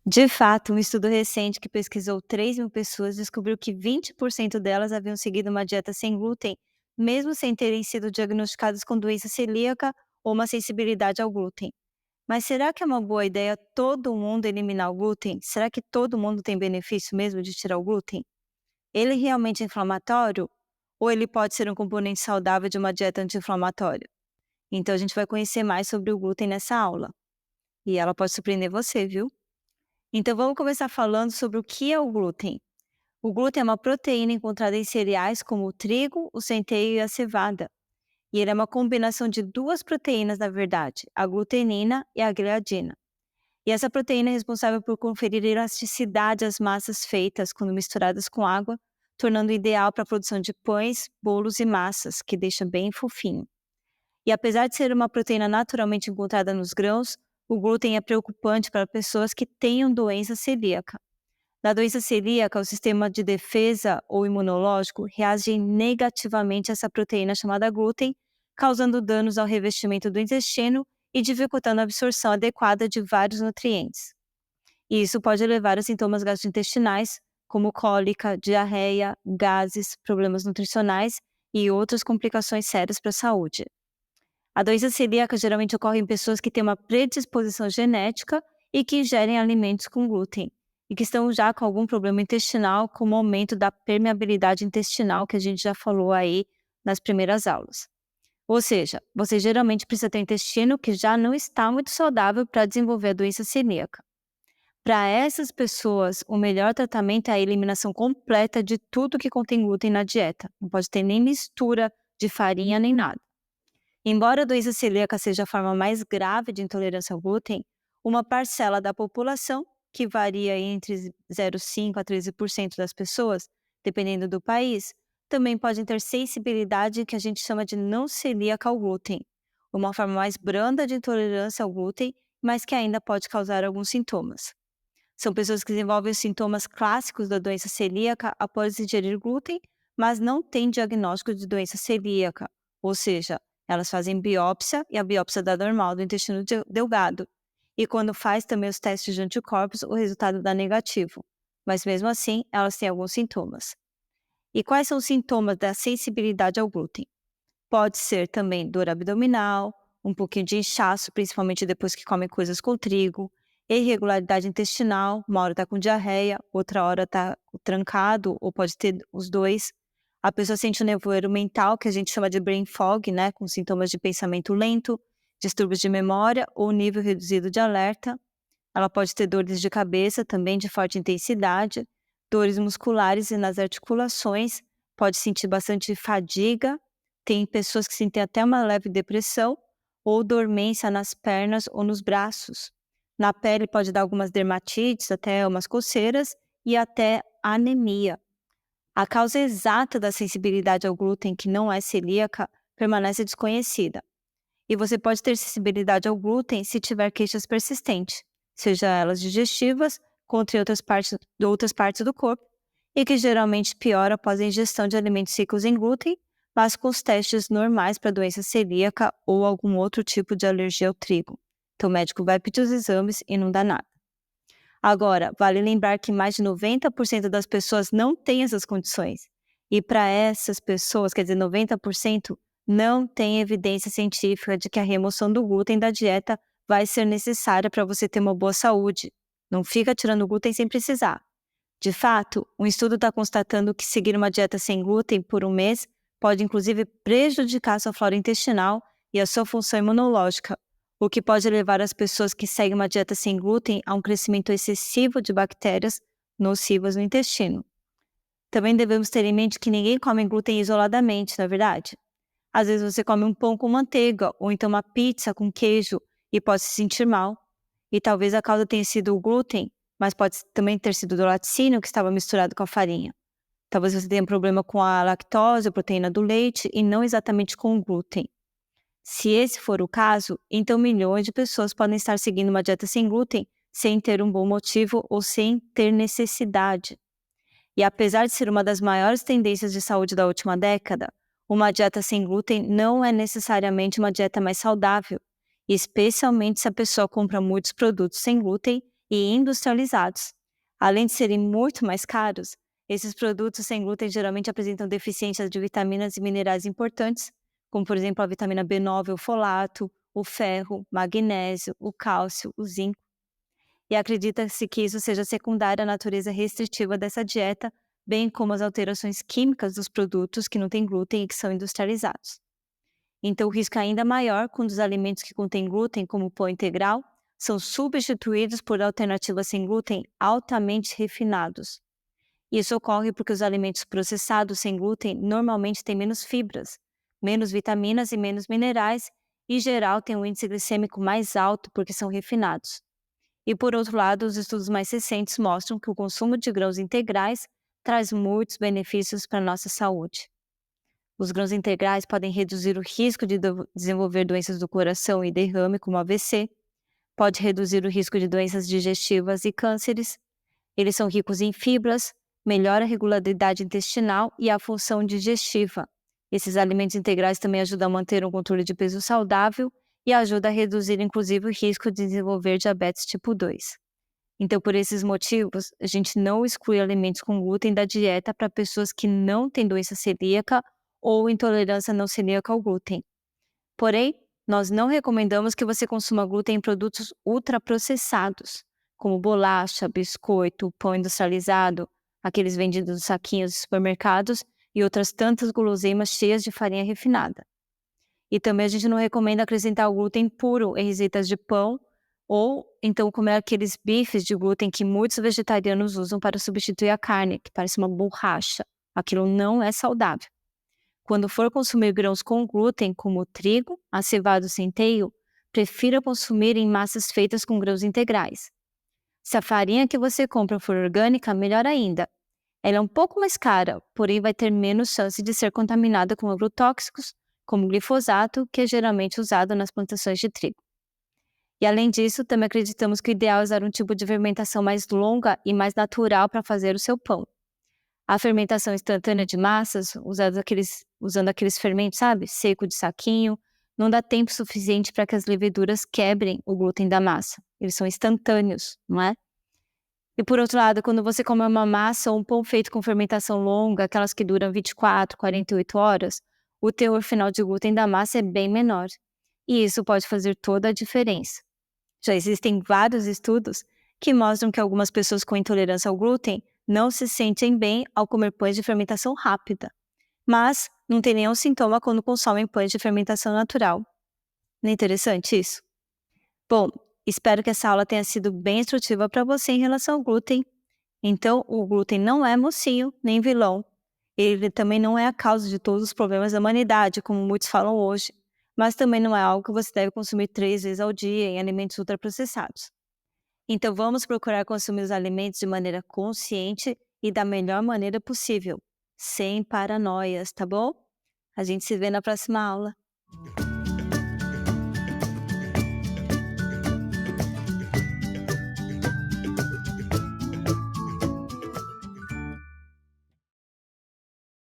De fato, um estudo recente que pesquisou 3.000 pessoas descobriu que 20% delas haviam seguido uma dieta sem glúten, mesmo sem terem sido diagnosticadas com doença celíaca ou uma sensibilidade ao glúten. Mas será que é uma boa ideia todo mundo eliminar o glúten? Será que todo mundo tem benefício mesmo de tirar o glúten? Ele realmente é inflamatório? Ou ele pode ser um componente saudável de uma dieta anti-inflamatória? Então a gente vai conhecer mais sobre o glúten nessa aula. E ela pode surpreender você, viu? Então vamos começar falando sobre o que é o glúten. O glúten é uma proteína encontrada em cereais como o trigo, o centeio e a cevada. E ele é uma combinação de duas proteínas, na verdade, a glutenina e a gliadina. E essa proteína é responsável por conferir elasticidade às massas feitas quando misturadas com água, tornando ideal para a produção de pães, bolos e massas, que deixa bem fofinho. E apesar de ser uma proteína naturalmente encontrada nos grãos, o glúten é preocupante para pessoas que tenham doença celíaca. Na doença celíaca, o sistema de defesa ou imunológico reage negativamente a essa proteína chamada glúten, causando danos ao revestimento do intestino e dificultando a absorção adequada de vários nutrientes. E isso pode levar a sintomas gastrointestinais, como cólica, diarreia, gases, problemas nutricionais e outras complicações sérias para a saúde. A doença celíaca geralmente ocorre em pessoas que têm uma predisposição genética e que ingerem alimentos com glúten, e que estão já com algum problema intestinal, como o aumento da permeabilidade intestinal, que a gente já falou aí nas primeiras aulas. Ou seja, você geralmente precisa ter um intestino que já não está muito saudável para desenvolver a doença celíaca. Para essas pessoas, o melhor tratamento é a eliminação completa de tudo que contém glúten na dieta. Não pode ter nem mistura de farinha nem nada. Embora a doença celíaca seja a forma mais grave de intolerância ao glúten, uma parcela da população, que varia entre 0,5% a 13% das pessoas, dependendo do país, também podem ter sensibilidade que a gente chama de não celíaca ao glúten, uma forma mais branda de intolerância ao glúten, mas que ainda pode causar alguns sintomas. São pessoas que desenvolvem os sintomas clássicos da doença celíaca após ingerir glúten, mas não têm diagnóstico de doença celíaca, ou seja, elas fazem biópsia e a biópsia dá normal do intestino delgado. E quando faz também os testes de anticorpos, o resultado dá negativo. Mas mesmo assim, elas têm alguns sintomas. E quais são os sintomas da sensibilidade ao glúten? Pode ser também dor abdominal, um pouquinho de inchaço, principalmente depois que come coisas com trigo, irregularidade intestinal, uma hora está com diarreia, outra hora está trancado, ou pode ter os dois. A pessoa sente um nevoeiro mental, que a gente chama de brain fog, né, com sintomas de pensamento lento, distúrbios de memória ou nível reduzido de alerta. Ela pode ter dores de cabeça, também de forte intensidade, dores musculares e nas articulações, pode sentir bastante fadiga, tem pessoas que sentem até uma leve depressão ou dormência nas pernas ou nos braços. Na pele pode dar algumas dermatites, até umas coceiras e até anemia. A causa exata da sensibilidade ao glúten, que não é celíaca, permanece desconhecida. E você pode ter sensibilidade ao glúten se tiver queixas persistentes, seja elas digestivas, contra outras partes do corpo, e que geralmente piora após a ingestão de alimentos ricos em glúten, mas com os testes normais para doença celíaca ou algum outro tipo de alergia ao trigo. Então o médico vai pedir os exames e não dá nada. Agora, vale lembrar que mais de 90% das pessoas não têm essas condições. E para essas pessoas, quer dizer, 90%, não tem evidência científica de que a remoção do glúten da dieta vai ser necessária para você ter uma boa saúde. Não fica tirando glúten sem precisar. De fato, um estudo está constatando que seguir uma dieta sem glúten por um mês pode inclusive prejudicar a sua flora intestinal e a sua função imunológica, o que pode levar as pessoas que seguem uma dieta sem glúten a um crescimento excessivo de bactérias nocivas no intestino. Também devemos ter em mente que ninguém come glúten isoladamente, não é verdade? Às vezes você come um pão com manteiga ou então uma pizza com queijo e pode se sentir mal. E talvez a causa tenha sido o glúten, mas pode também ter sido do laticínio que estava misturado com a farinha. Talvez você tenha um problema com a lactose, a proteína do leite e não exatamente com o glúten. Se esse for o caso, então milhões de pessoas podem estar seguindo uma dieta sem glúten sem ter um bom motivo ou sem ter necessidade. E apesar de ser uma das maiores tendências de saúde da última década, uma dieta sem glúten não é necessariamente uma dieta mais saudável, especialmente se a pessoa compra muitos produtos sem glúten e industrializados. Além de serem muito mais caros, esses produtos sem glúten geralmente apresentam deficiências de vitaminas e minerais importantes, como por exemplo a vitamina B9, o folato, o ferro, magnésio, o cálcio, o zinco. E acredita-se que isso seja secundário à natureza restritiva dessa dieta, bem como as alterações químicas dos produtos que não têm glúten e que são industrializados. Então, o risco é ainda maior quando os alimentos que contêm glúten, como o pão integral, são substituídos por alternativas sem glúten altamente refinados. Isso ocorre porque os alimentos processados sem glúten normalmente têm menos fibras, menos vitaminas e menos minerais, e em geral têm um índice glicêmico mais alto porque são refinados. E por outro lado, os estudos mais recentes mostram que o consumo de grãos integrais traz muitos benefícios para a nossa saúde. Os grãos integrais podem reduzir o risco de desenvolver doenças do coração e derrame, como AVC, pode reduzir o risco de doenças digestivas e cânceres. Eles são ricos em fibras, melhora a regularidade intestinal e a função digestiva. Esses alimentos integrais também ajudam a manter um controle de peso saudável e ajudam a reduzir, inclusive, o risco de desenvolver diabetes tipo 2. Então, por esses motivos, a gente não exclui alimentos com glúten da dieta para pessoas que não têm doença celíaca ou intolerância não celíaca ao glúten. Porém, nós não recomendamos que você consuma glúten em produtos ultraprocessados, como bolacha, biscoito, pão industrializado, aqueles vendidos nos saquinhos de supermercados e outras tantas guloseimas cheias de farinha refinada. E também a gente não recomenda acrescentar o glúten puro em receitas de pão ou então comer aqueles bifes de glúten que muitos vegetarianos usam para substituir a carne, que parece uma borracha. Aquilo não é saudável. Quando for consumir grãos com glúten, como o trigo, a cevada e o centeio, prefira consumir em massas feitas com grãos integrais. Se a farinha que você compra for orgânica, melhor ainda. Ela é um pouco mais cara, porém vai ter menos chance de ser contaminada com agrotóxicos, como o glifosato, que é geralmente usado nas plantações de trigo. E além disso, também acreditamos que o ideal é usar um tipo de fermentação mais longa e mais natural para fazer o seu pão. A fermentação instantânea de massas, usando aqueles fermentos, sabe, seco de saquinho, não dá tempo suficiente para que as leveduras quebrem o glúten da massa. Eles são instantâneos, não é? E por outro lado, quando você come uma massa ou um pão feito com fermentação longa, aquelas que duram 24, 48 horas, o teor final de glúten da massa é bem menor. E isso pode fazer toda a diferença. Já existem vários estudos que mostram que algumas pessoas com intolerância ao glúten não se sentem bem ao comer pães de fermentação rápida, mas não tem nenhum sintoma quando consomem pães de fermentação natural. Não é interessante isso? Bom, espero que essa aula tenha sido bem instrutiva para você em relação ao glúten. Então, o glúten não é mocinho nem vilão. Ele também não é a causa de todos os problemas da humanidade, como muitos falam hoje, mas também não é algo que você deve consumir 3 vezes ao dia em alimentos ultraprocessados. Então, vamos procurar consumir os alimentos de maneira consciente e da melhor maneira possível, sem paranoias, tá bom? A gente se vê na próxima aula.